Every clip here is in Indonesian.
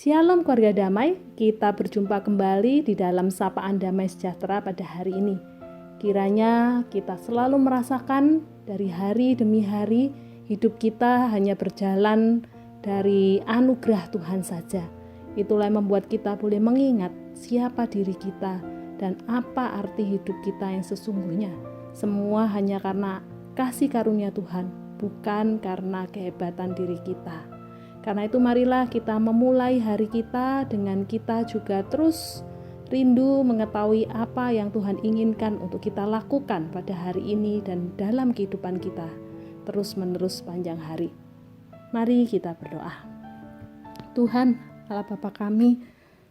Shalom keluarga damai, kita berjumpa kembali di dalam sapaan damai sejahtera pada hari ini. Kiranya kita selalu merasakan dari hari demi hari hidup kita hanya berjalan dari anugerah Tuhan saja. Itulah yang membuat kita boleh mengingat siapa diri kita dan apa arti hidup kita yang sesungguhnya. Semua hanya karena kasih karunia Tuhan, bukan karena kehebatan diri kita. Karena itu marilah kita memulai hari kita dengan kita juga terus rindu mengetahui apa yang Tuhan inginkan untuk kita lakukan pada hari ini dan dalam kehidupan kita terus menerus panjang hari. Mari kita berdoa. Tuhan Allah Bapa kami,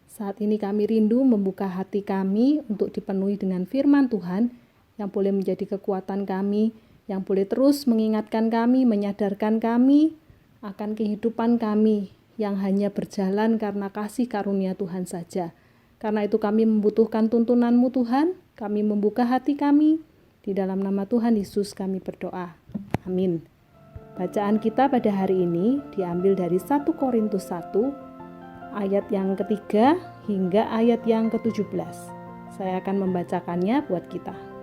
saat ini kami rindu membuka hati kami untuk dipenuhi dengan firman Tuhan yang boleh menjadi kekuatan kami, yang boleh terus mengingatkan kami, menyadarkan kami akan kehidupan kami yang hanya berjalan karena kasih karunia Tuhan saja. Karena itu kami membutuhkan tuntunan-Mu Tuhan, kami membuka hati kami, di dalam nama Tuhan Yesus kami berdoa. Amin. Bacaan kita pada hari ini diambil dari 1 Korintus 1, ayat yang ketiga hingga ayat yang ke-17. Saya akan membacakannya buat kita.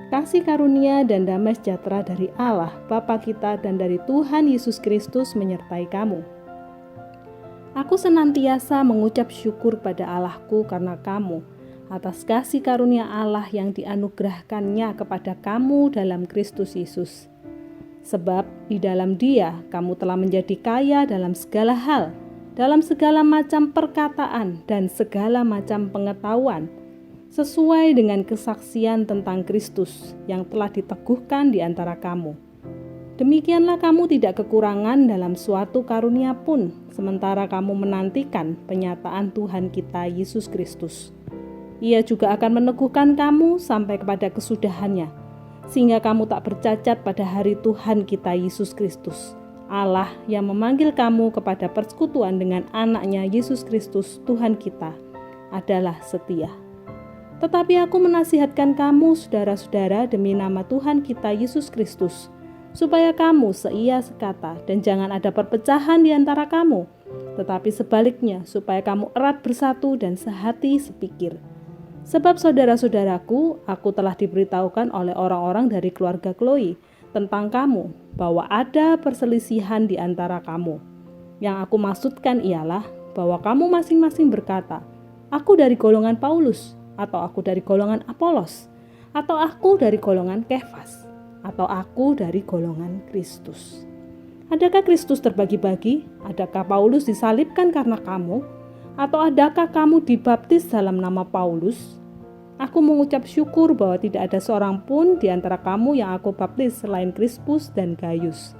Kasih karunia dan damai sejahtera dari Allah Bapa kita dan dari Tuhan Yesus Kristus menyertai kamu. Aku senantiasa mengucap syukur pada Allahku karena kamu, atas kasih karunia Allah yang dianugerahkannya kepada kamu dalam Kristus Yesus. Sebab di dalam Dia kamu telah menjadi kaya dalam segala hal, dalam segala macam perkataan dan segala macam pengetahuan, sesuai dengan kesaksian tentang Kristus yang telah diteguhkan di antara kamu. Demikianlah kamu tidak kekurangan dalam suatu karunia pun, sementara kamu menantikan penyataan Tuhan kita Yesus Kristus. Ia juga akan meneguhkan kamu sampai kepada kesudahannya, sehingga kamu tak bercacat pada hari Tuhan kita Yesus Kristus. Allah yang memanggil kamu kepada persekutuan dengan anaknya Yesus Kristus Tuhan kita adalah setia. Tetapi aku menasihatkan kamu, saudara-saudara, demi nama Tuhan kita Yesus Kristus, supaya kamu seia sekata dan jangan ada perpecahan di antara kamu, tetapi sebaliknya, supaya kamu erat bersatu dan sehati sepikir. Sebab saudara-saudaraku, aku telah diberitahukan oleh orang-orang dari keluarga Chloe tentang kamu, bahwa ada perselisihan di antara kamu. Yang aku maksudkan ialah bahwa kamu masing-masing berkata, aku dari golongan Paulus, atau aku dari golongan Apolos, atau aku dari golongan Kefas, atau aku dari golongan Kristus. Adakah Kristus terbagi-bagi? Adakah Paulus disalibkan karena kamu? Atau adakah kamu dibaptis dalam nama Paulus? Aku mengucap syukur bahwa tidak ada seorang pun di antara kamu yang aku baptis selain Krispus dan Gaius,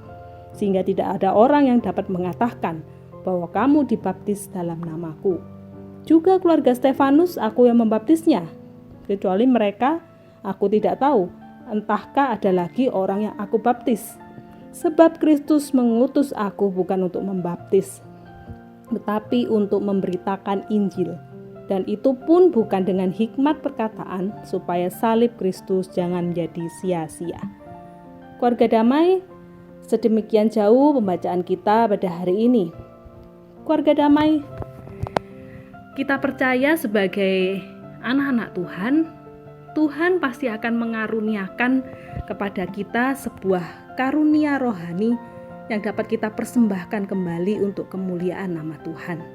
sehingga tidak ada orang yang dapat mengatakan bahwa kamu dibaptis dalam namaku. Juga keluarga Stefanus aku yang membaptisnya. Kecuali mereka, aku tidak tahu, entahkah ada lagi orang yang aku baptis. Sebab Kristus mengutus aku bukan untuk membaptis, tetapi untuk memberitakan Injil. Dan itu pun bukan dengan hikmat perkataan, supaya salib Kristus jangan menjadi sia-sia. Keluarga damai, sedemikian jauh pembacaan kita pada hari ini. Keluarga damai, kita percaya sebagai anak-anak Tuhan, Tuhan pasti akan mengaruniakan kepada kita sebuah karunia rohani yang dapat kita persembahkan kembali untuk kemuliaan nama Tuhan.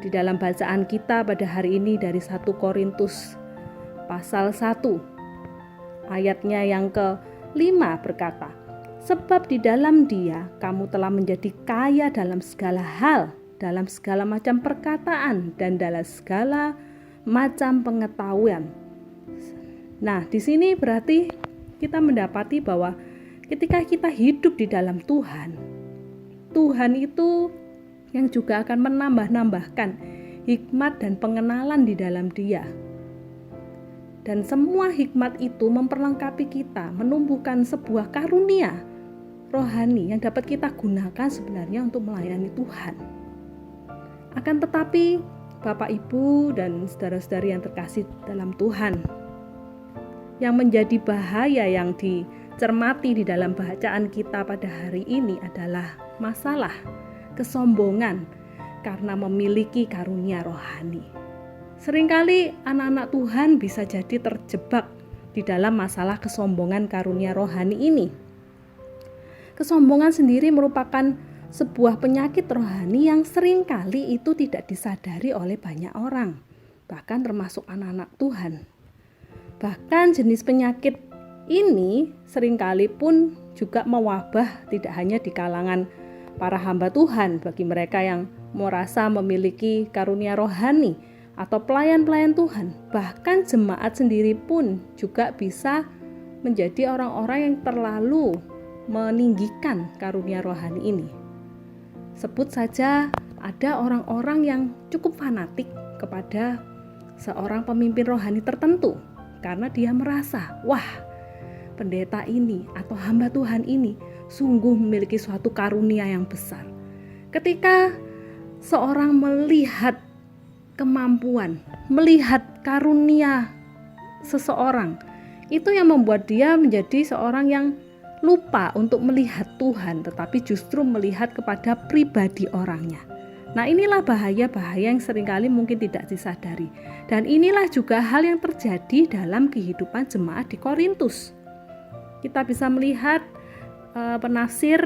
Di dalam bacaan kita pada hari ini dari 1 Korintus pasal 1, ayatnya yang ke-5 berkata, sebab di dalam Dia kamu telah menjadi kaya dalam segala hal, dalam segala macam perkataan dan dalam segala macam pengetahuan. Nah, di sini berarti kita mendapati bahwa ketika kita hidup di dalam Tuhan, Tuhan itu yang juga akan menambah-nambahkan hikmat dan pengenalan di dalam Dia. Dan semua hikmat itu memperlengkapi kita, menumbuhkan sebuah karunia rohani yang dapat kita gunakan sebenarnya untuk melayani Tuhan. Akan tetapi, Bapak, Ibu, dan saudara-saudari yang terkasih dalam Tuhan, yang menjadi bahaya yang dicermati di dalam bacaan kita pada hari ini adalah masalah kesombongan karena memiliki karunia rohani. Seringkali anak-anak Tuhan bisa jadi terjebak di dalam masalah kesombongan karunia rohani ini. Kesombongan sendiri merupakan sebuah penyakit rohani yang seringkali itu tidak disadari oleh banyak orang, bahkan termasuk anak-anak Tuhan. Bahkan jenis penyakit ini seringkali pun juga mewabah tidak hanya di kalangan para hamba Tuhan, bagi mereka yang merasa memiliki karunia rohani atau pelayan-pelayan Tuhan. Bahkan jemaat sendiri pun juga bisa menjadi orang-orang yang terlalu meninggikan karunia rohani ini. Sebut saja ada orang-orang yang cukup fanatik kepada seorang pemimpin rohani tertentu karena dia merasa, wah, pendeta ini atau hamba Tuhan ini sungguh memiliki suatu karunia yang besar. Ketika seorang melihat kemampuan, melihat karunia seseorang, itu yang membuat dia menjadi seorang yang lupa untuk melihat Tuhan, tetapi justru melihat kepada pribadi orangnya. Nah, inilah bahaya-bahaya yang seringkali mungkin tidak disadari. Dan inilah juga hal yang terjadi dalam kehidupan jemaat di Korintus. Kita bisa melihat penafsir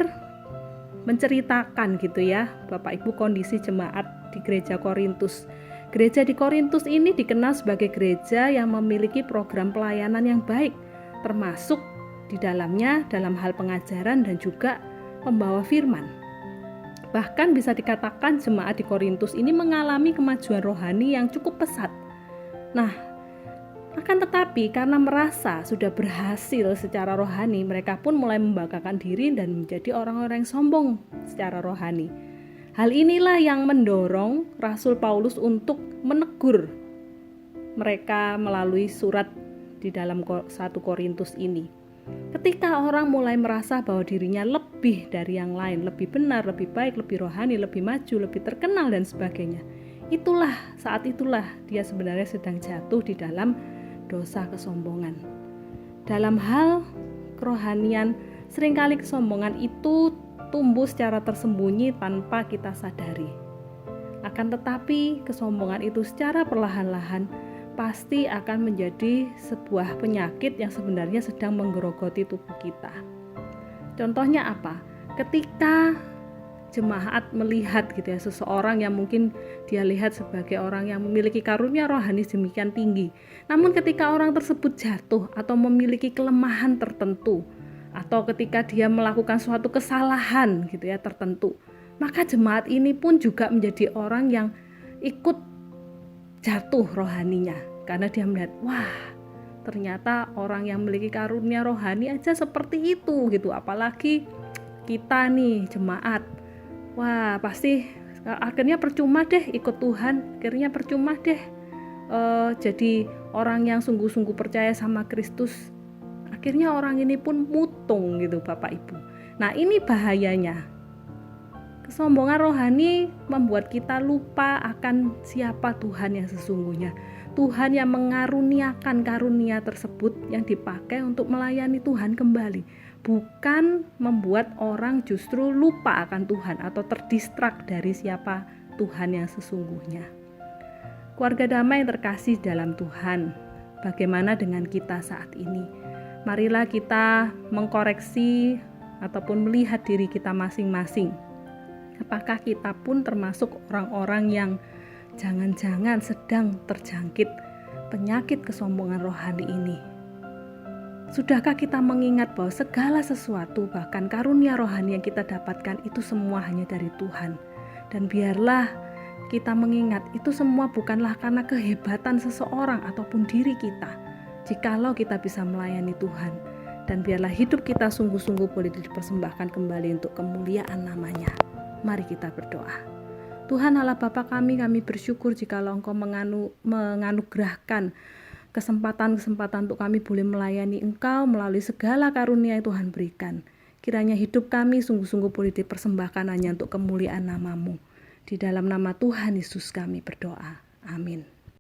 menceritakan gitu ya, Bapak Ibu, kondisi jemaat di gereja Korintus. Gereja di Korintus ini dikenal sebagai gereja yang memiliki program pelayanan yang baik, termasuk di dalamnya dalam hal pengajaran dan juga pembawa firman. Bahkan bisa dikatakan jemaat di Korintus ini mengalami kemajuan rohani yang cukup pesat. Nah, akan tetapi karena merasa sudah berhasil secara rohani, mereka pun mulai membanggakan diri dan menjadi orang-orang yang sombong secara rohani. Hal inilah yang mendorong Rasul Paulus untuk menegur mereka melalui surat di dalam 1 Korintus ini. Ketika orang mulai merasa bahwa dirinya lebih dari yang lain, lebih benar, lebih baik, lebih rohani, lebih maju, lebih terkenal dan sebagainya, saat itulah dia sebenarnya sedang jatuh di dalam dosa kesombongan. Dalam hal kerohanian, seringkali kesombongan itu tumbuh secara tersembunyi tanpa kita sadari. Akan tetapi kesombongan itu secara perlahan-lahan pasti akan menjadi sebuah penyakit yang sebenarnya sedang menggerogoti tubuh kita. Contohnya apa? Ketika jemaat melihat gitu ya, seseorang yang mungkin dia lihat sebagai orang yang memiliki karunia rohani demikian tinggi, namun ketika orang tersebut jatuh atau memiliki kelemahan tertentu, atau ketika dia melakukan suatu kesalahan gitu ya tertentu, maka jemaat ini pun juga menjadi orang yang ikut jatuh rohaninya, karena dia melihat, wah, ternyata orang yang memiliki karunia rohani aja seperti itu gitu, apalagi kita nih jemaat. Wah, pasti akhirnya percuma deh ikut Tuhan, akhirnya percuma deh jadi orang yang sungguh-sungguh percaya sama Kristus. Akhirnya orang ini pun mutung gitu Bapak Ibu. Nah, ini bahayanya. Kesombongan rohani membuat kita lupa akan siapa Tuhan yang sesungguhnya. Tuhan yang mengaruniakan karunia tersebut yang dipakai untuk melayani Tuhan kembali. Bukan membuat orang justru lupa akan Tuhan atau terdistrak dari siapa Tuhan yang sesungguhnya. Keluarga damai yang terkasih dalam Tuhan, bagaimana dengan kita saat ini? Marilah kita mengkoreksi ataupun melihat diri kita masing-masing. Apakah kita pun termasuk orang-orang yang jangan-jangan sedang terjangkit penyakit kesombongan rohani ini? Sudahkah kita mengingat bahwa segala sesuatu, bahkan karunia rohani yang kita dapatkan itu semua hanya dari Tuhan? Dan biarlah kita mengingat itu semua bukanlah karena kehebatan seseorang ataupun diri kita, jikalau kita bisa melayani Tuhan. Dan biarlah hidup kita sungguh-sungguh boleh dipersembahkan kembali untuk kemuliaan namanya. Mari kita berdoa. Tuhan Allah Bapa kami bersyukur jikalau Engkau menganugerahkan kesempatan-kesempatan untuk kami boleh melayani Engkau melalui segala karunia yang Tuhan berikan. Kiranya hidup kami sungguh-sungguh boleh dipersembahkan hanya untuk kemuliaan nama-Mu. Di dalam nama Tuhan Yesus kami berdoa. Amin.